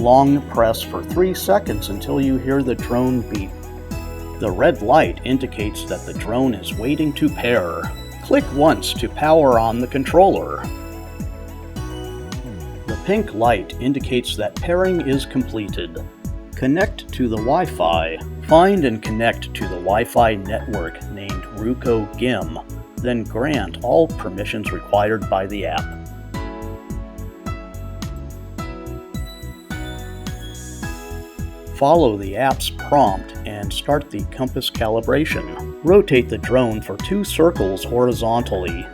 long press for 3 seconds until you hear the drone beep. The red light indicates that the drone is waiting to pair. Click once to power on the controller. The pink light indicates that pairing is completed. Connect to the Wi-Fi. Find and connect to the Wi-Fi network named Ruko F11GIM, then grant all permissions required by the app. Follow the app's prompt and start the compass calibration. Rotate the drone for 2 circles horizontally.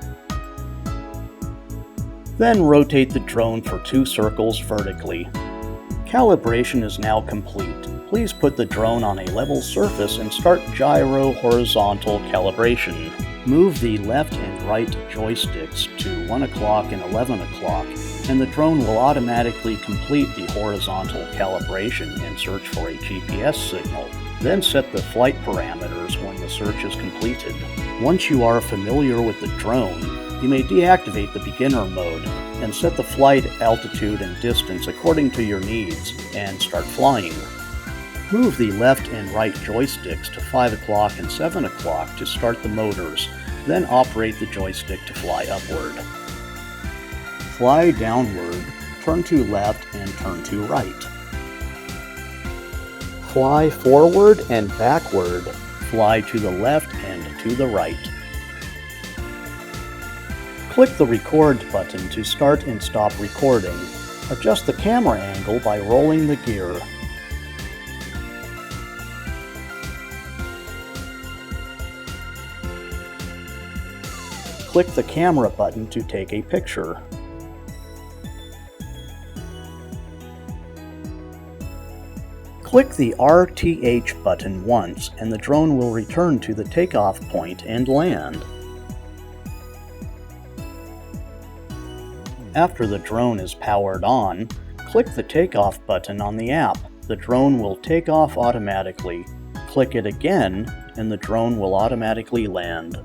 Then rotate the drone for 2 circles vertically. Calibration is now complete. Please put the drone on a level surface and start gyro horizontal calibration. Move the left and right joysticks to 1 o'clock and 11 o'clock, and the drone will automatically complete the horizontal calibration and search for a GPS signal. Then set the flight parameters when the search is completed. Once you are familiar with the drone, you may deactivate the beginner mode and set the flight altitude and distance according to your needs and start flying. Move the left and right joysticks to 5 o'clock and 7 o'clock to start the motors, then operate the joystick to fly upward. Fly downward, turn to left and turn to right. Fly forward and backward, fly to the left and to the right. Click the record button to start and stop recording. Adjust the camera angle by rolling the gear. Click the camera button to take a picture. Click the RTH button once and the drone will return to the takeoff point and land. After the drone is powered on, click the takeoff button on the app. The drone will take off automatically. Click it again and the drone will automatically land.